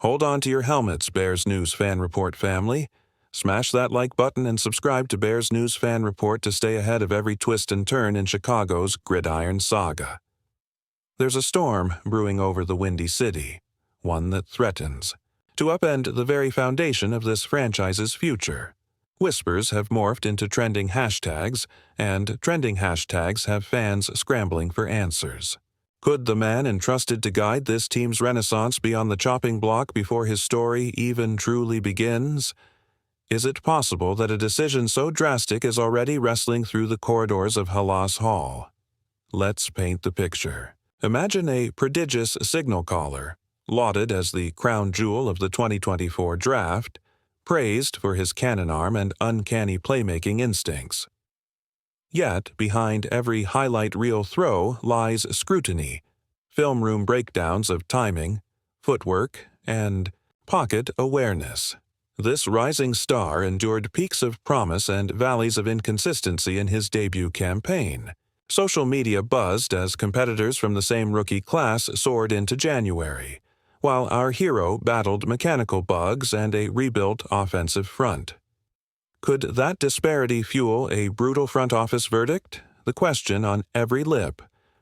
Hold on to your helmets, Bears News Fan Report family. Smash that like button and subscribe to Bears News Fan Report to stay ahead of every twist and turn in Chicago's gridiron saga. There's a storm brewing over the Windy City, one that threatens to upend the very foundation of this franchise's future. Whispers have morphed into trending hashtags, and trending hashtags have fans scrambling for answers. Could the man entrusted to guide this team's renaissance be on the chopping block before his story even truly begins? Is it possible that a decision so drastic is already wrestling through the corridors of Halas Hall? Let's paint the picture. Imagine a prodigious signal caller, lauded as the crown jewel of the 2024 draft, praised for his cannon arm and uncanny playmaking instincts. Yet, behind every highlight reel throw lies scrutiny, film room breakdowns of timing, footwork, and pocket awareness. This rising star endured peaks of promise and valleys of inconsistency in his debut campaign. Social media buzzed as competitors from the same rookie class soared into January, while our hero battled mechanical bugs and a rebuilt offensive front. Could that disparity fuel a brutal front office verdict? The question on every lip.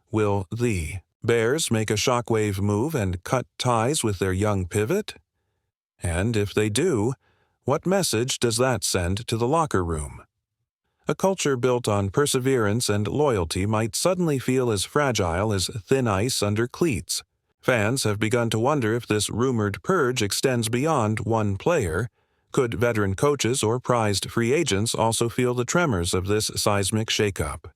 Will the Bears make a shockwave move and cut ties with their young pivot? And if they do, what message does that send to the locker room? A culture built on perseverance and loyalty might suddenly feel as fragile as thin ice under cleats. Fans have begun to wonder if this rumored purge extends beyond one player. Could veteran coaches or prized free agents also feel the tremors of this seismic shakeup?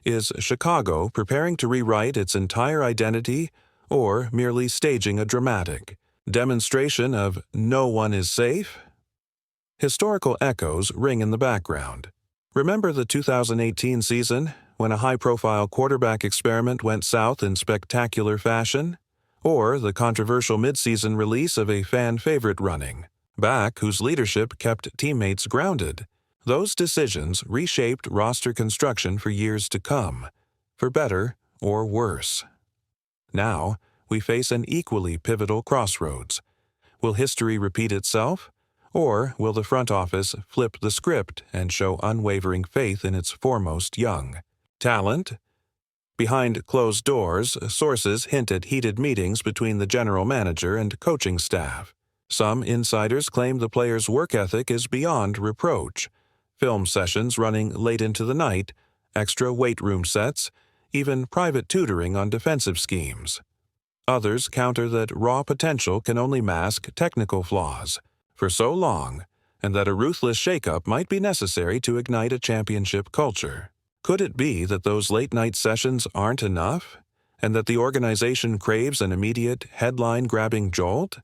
Is Chicago preparing to rewrite its entire identity, or merely staging a dramatic demonstration of no one is safe? Historical echoes ring in the background. Remember the 2018 season, when a high-profile quarterback experiment went south in spectacular fashion? Or the controversial midseason release of a fan-favorite running back whose leadership kept teammates grounded? Those decisions reshaped roster construction for years to come, for better or worse. Now, we face an equally pivotal crossroads. Will history repeat itself? Or will the front office flip the script and show unwavering faith in its foremost young talent? Behind closed doors, sources hint at heated meetings between the general manager and coaching staff. Some insiders claim the players' work ethic is beyond reproach. Film sessions running late into the night, extra weight room sets, even private tutoring on defensive schemes. Others counter that raw potential can only mask technical flaws for so long, and that a ruthless shakeup might be necessary to ignite a championship culture. Could it be that those late-night sessions aren't enough, and that the organization craves an immediate, headline-grabbing jolt?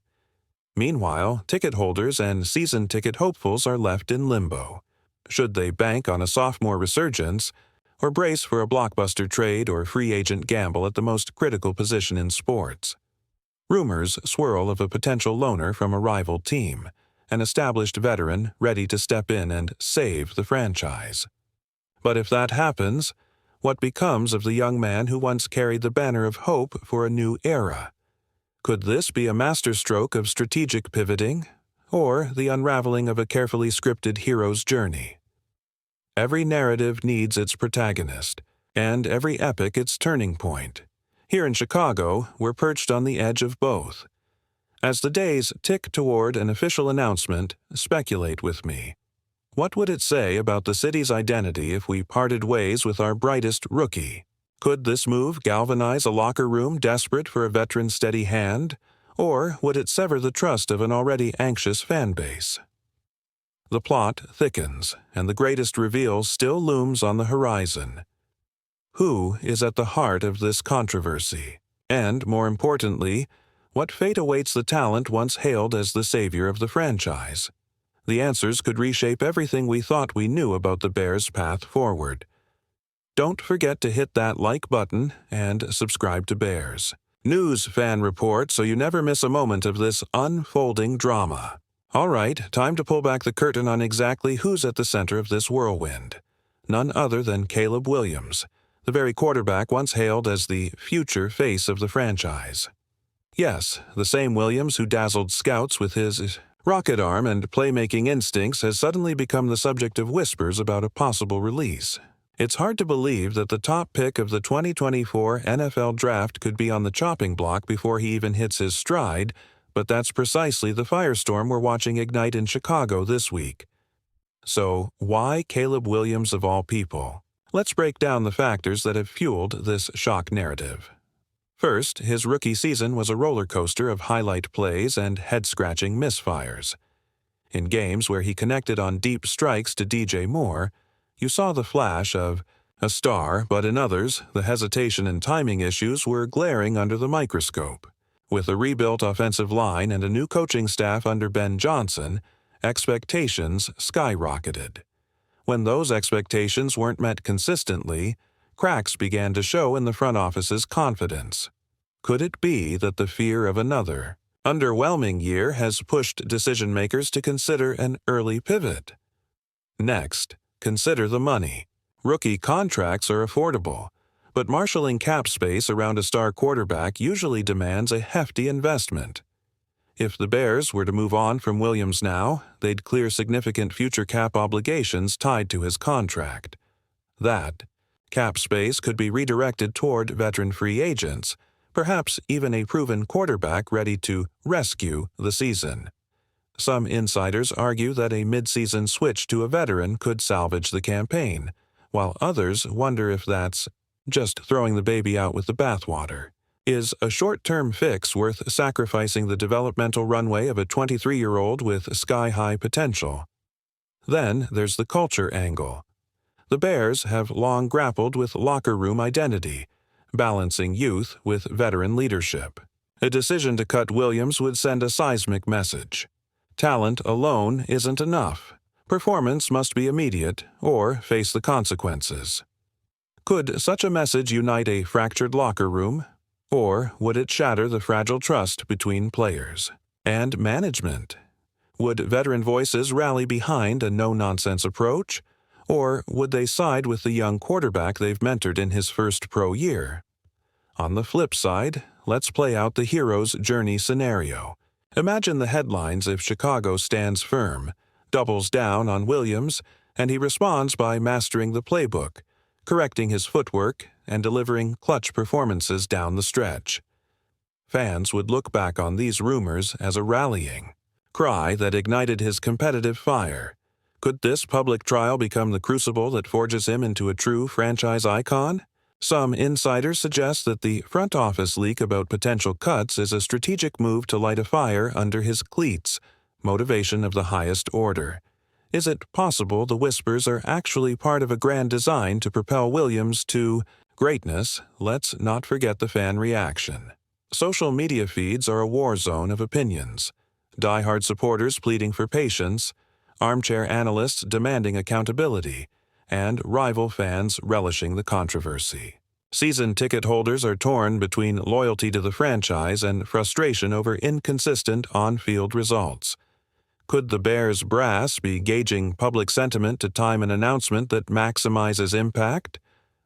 Meanwhile, ticket holders and season ticket hopefuls are left in limbo. Should they bank on a sophomore resurgence, or brace for a blockbuster trade or free agent gamble at the most critical position in sports? Rumors swirl of a potential loaner from a rival team, an established veteran ready to step in and save the franchise. But if that happens, what becomes of the young man who once carried the banner of hope for a new era? Could this be a masterstroke of strategic pivoting, or the unraveling of a carefully scripted hero's journey? Every narrative needs its protagonist, and every epic its turning point. Here in Chicago, we're perched on the edge of both. As the days tick toward an official announcement, speculate with me. What would it say about the city's identity if we parted ways with our brightest rookie? Could this move galvanize a locker room desperate for a veteran's steady hand, or would it sever the trust of an already anxious fan base? The plot thickens, and the greatest reveal still looms on the horizon. Who is at the heart of this controversy? And, more importantly, what fate awaits the talent once hailed as the savior of the franchise? The answers could reshape everything we thought we knew about the Bears' path forward. Don't forget to hit that like button and subscribe to Bears News Fan Report so you never miss a moment of this unfolding drama. All right, time to pull back the curtain on exactly who's at the center of this whirlwind. None other than Caleb Williams, the very quarterback once hailed as the future face of the franchise. Yes, the same Williams who dazzled scouts with his rocket arm and playmaking instincts has suddenly become the subject of whispers about a possible release. It's hard to believe that the top pick of the 2024 NFL Draft could be on the chopping block before he even hits his stride, but that's precisely the firestorm we're watching ignite in Chicago this week. So, why Caleb Williams of all people? Let's break down the factors that have fueled this shock narrative. First, his rookie season was a roller coaster of highlight plays and head-scratching misfires. In games where he connected on deep strikes to DJ Moore, you saw the flash of a star, but in others, the hesitation and timing issues were glaring under the microscope. With a rebuilt offensive line and a new coaching staff under Ben Johnson, expectations skyrocketed. When those expectations weren't met consistently, cracks began to show in the front office's confidence. Could it be that the fear of another underwhelming year has pushed decision-makers to consider an early pivot? Next, consider the money. Rookie contracts are affordable, but marshaling cap space around a star quarterback usually demands a hefty investment. If the Bears were to move on from Williams now, they'd clear significant future cap obligations tied to his contract. That cap space could be redirected toward veteran free agents, perhaps even a proven quarterback ready to rescue the season. Some insiders argue that a mid-season switch to a veteran could salvage the campaign, while others wonder if that's just throwing the baby out with the bathwater. Is a short-term fix worth sacrificing the developmental runway of a 23-year-old with sky-high potential? Then there's the culture angle. The Bears have long grappled with locker room identity, balancing youth with veteran leadership. A decision to cut Williams would send a seismic message. Talent alone isn't enough. Performance must be immediate or face the consequences. Could such a message unite a fractured locker room, or would it shatter the fragile trust between players and management? Would veteran voices rally behind a no-nonsense approach, or would they side with the young quarterback they've mentored in his first pro year? On the flip side, let's play out the hero's journey scenario. Imagine the headlines if Chicago stands firm, doubles down on Williams, and he responds by mastering the playbook, correcting his footwork, and delivering clutch performances down the stretch. Fans would look back on these rumors as a rallying cry that ignited his competitive fire. Could this public trial become the crucible that forges him into a true franchise icon? Some insiders suggest that the front office leak about potential cuts is a strategic move to light a fire under his cleats, motivation of the highest order. Is it possible the whispers are actually part of a grand design to propel Williams to greatness? Let's not forget the fan reaction. Social media feeds are a war zone of opinions. Die-hard supporters pleading for patience, armchair analysts demanding accountability, and rival fans relishing the controversy. Season ticket holders are torn between loyalty to the franchise and frustration over inconsistent on-field results. Could the Bears brass be gauging public sentiment to time an announcement that maximizes impact?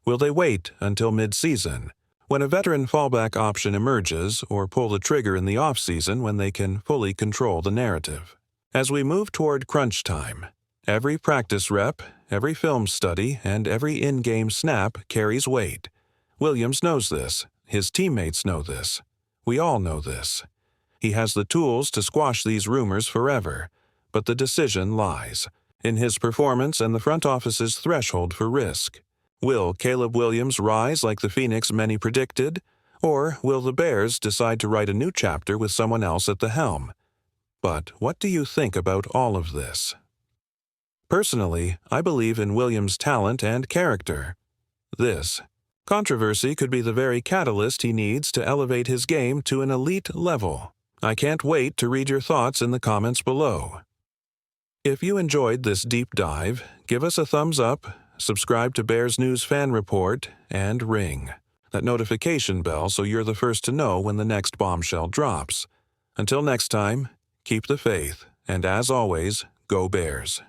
Will they wait until mid-season, when a veteran fallback option emerges, or pull the trigger in the off-season when they can fully control the narrative? As we move toward crunch time, every practice rep, every film study, and every in-game snap carries weight. Williams knows this. His teammates know this. We all know this. He has the tools to squash these rumors forever, but the decision lies in his performance and the front office's threshold for risk. Will Caleb Williams rise like the phoenix many predicted, or will the Bears decide to write a new chapter with someone else at the helm? But what do you think about all of this? Personally, I believe in Williams' talent and character. This controversy could be the very catalyst he needs to elevate his game to an elite level. I can't wait to read your thoughts in the comments below. If you enjoyed this deep dive, give us a thumbs up, subscribe to Bears News Fan Report, and ring that notification bell so you're the first to know when the next bombshell drops. Until next time, keep the faith, and as always, go Bears.